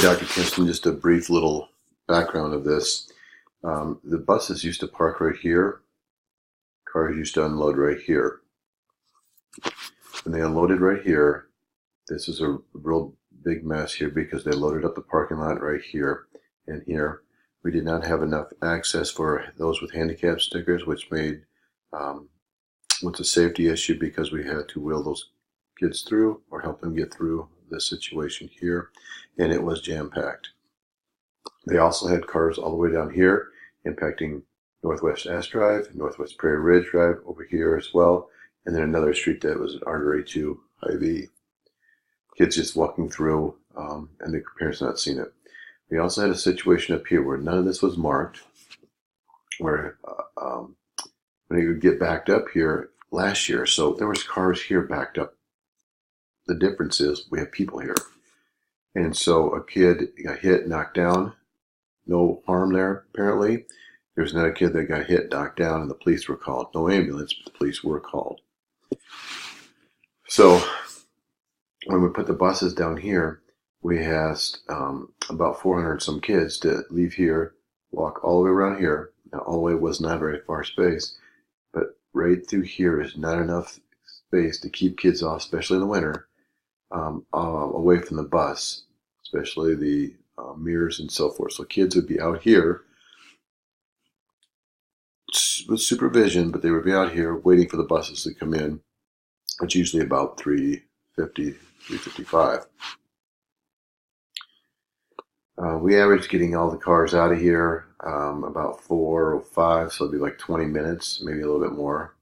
Dr. Kinston, just a brief little background of this. The buses used to park right here. Cars used to unload right here. When they unloaded right here, this is a real big mess here because they loaded up the parking lot right here and here. We did not have enough access for those with handicap stickers, which made what's a safety issue because we had to wheel those kids through or help them get through this situation here, and it was jam-packed. They also had cars all the way down here impacting Northwest Ash Drive, Northwest Prairie Ridge Drive over here as well, and then another street that was an artery to Hy-Vee. Kids just walking through and the parents not seeing it. We also had a situation up here where none of this was marked, where when you would get backed up here last year, so there was cars here backed up. The difference is we have people here. And so a kid got hit, knocked down, no harm there apparently. There's another kid that got hit, knocked down, and the police were called. No ambulance, but the police were called. So when we put the buses down here, we asked about 400 some kids to leave here, walk all the way around here. Now, all the way was not very far space, but right through here is not enough space to keep kids off, especially in the winter, away from the bus, especially the mirrors and so forth. So kids would be out here with supervision, but they would be out here waiting for the buses to come in. It's usually about 3:50, 3:55. We averaged getting all the cars out of here about 4:05, so it'd be like 20 minutes, maybe a little bit more,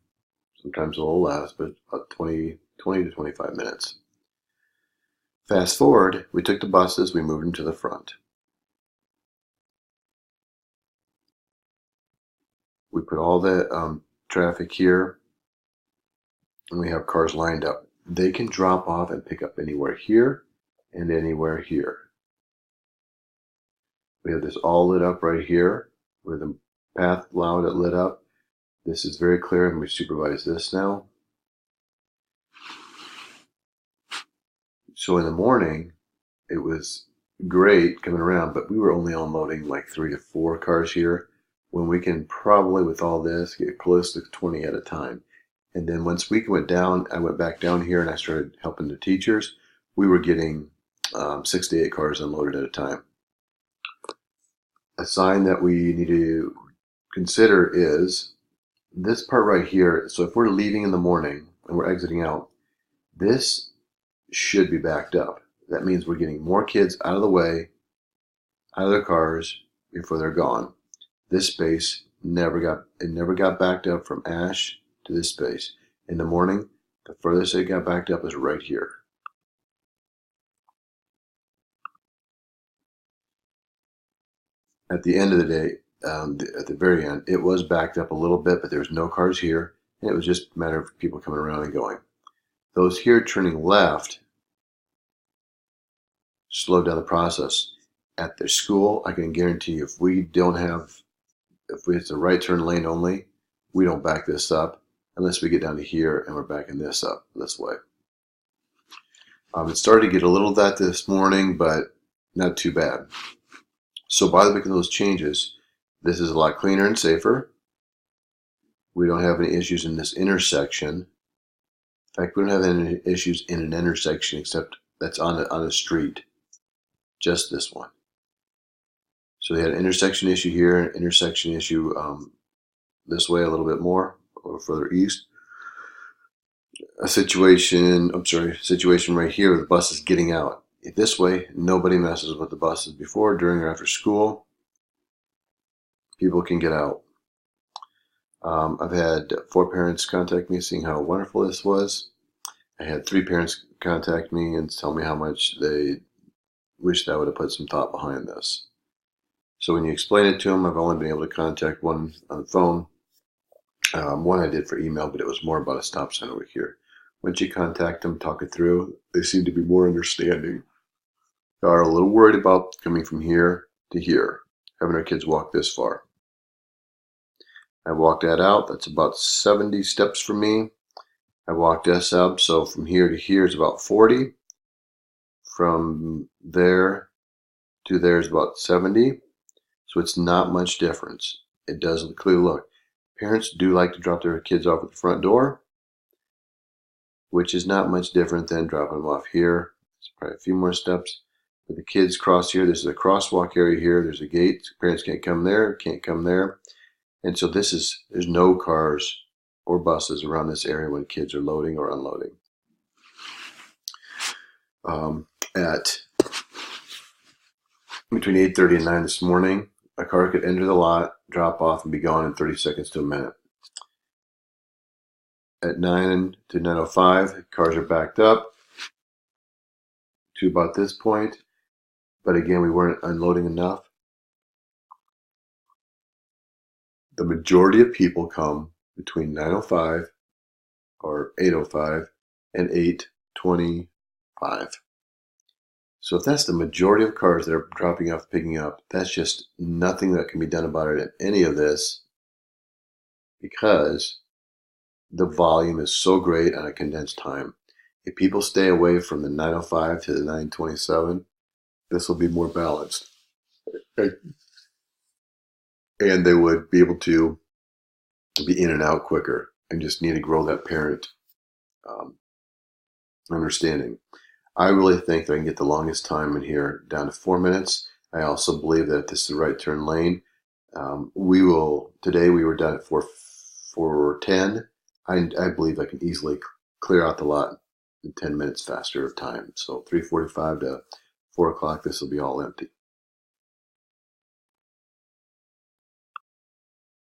sometimes a little less, but about 20 to 25 minutes. Fast forward, we took the buses, we moved them to the front. We put all the traffic here, and we have cars lined up. They can drop off and pick up anywhere here and anywhere here. We have this all lit up right here with the path allowed it lit up. This is very clear, and we supervise this now. So in the morning, it was great coming around, but we were only unloading like 3 to 4 cars here, when we can probably, with all this, get close to 20 at a time. And then once we went down, I went back down here and I started helping the teachers. We were getting 6 to 8 cars unloaded at a time. A sign that we need to consider is this part right here. So if we're leaving in the morning and we're exiting out, this should be backed up. That means we're getting more kids out of the way, out of their cars before they're gone. This space never got backed up from Ash to this space. In the morning, the furthest it got backed up is right here. At the end of the day, at the very end, it was backed up a little bit, but there was no cars here, and it was just a matter of people coming around and going. Those here turning left slowed down the process. At their school, I can guarantee you, if it's a right turn lane only, we don't back this up unless we get down to here and we're backing this up this way. It started to get a little of that this morning, but not too bad. So by making those changes, this is a lot cleaner and safer. We don't have any issues in this intersection. In fact, we don't have any issues in an intersection except that's on a street, just this one. So they had an intersection issue here, an intersection issue this way a little bit more, a little further east. A situation right here, the bus is getting out. This way, nobody messes with the buses before, during, or after school. People can get out. I've had 4 parents contact me saying how wonderful this was. I had 3 parents contact me and tell me how much they wish I would have put some thought behind this. So when you explain it to them, I've only been able to contact one on the phone. One I did for email, but it was more about a stop sign over here. Once you contact them, talk it through, they seem to be more understanding. They are a little worried about coming from here to here, having our kids walk this far. I walked that out. That's about 70 steps for me. I walked this up, so from here to here is about 40. From there to there is about 70. So it's not much difference. It doesn't clearly look. Parents do like to drop their kids off at the front door, which is not much different than dropping them off here. It's probably a few more steps. But the kids cross here. There's a crosswalk area here. There's a gate. Parents can't come there, can't come there. And so there's no cars or buses around this area when kids are loading or unloading. At between 8:30 and 9 this morning, a car could enter the lot, drop off, and be gone in 30 seconds to a minute. At 9 to 9:05, cars are backed up to about this point. But again, we weren't unloading enough. The majority of people come between 9:05 or 8:05 and 8:25. So if that's the majority of cars that are dropping off, picking up, that's just nothing that can be done about it in any of this, because the volume is so great on a condensed time. If people stay away from the 9:05 to the 9:27, this will be more balanced. And they would be able to be in and out quicker, and just need to grow that parent understanding. I really think that I can get the longest time in here down to 4 minutes. I also believe that this is the right turn lane. Today we were done at 4:10. I believe I can easily clear out the lot in 10 minutes faster of time. So 3:45 to 4 o'clock, this will be all empty.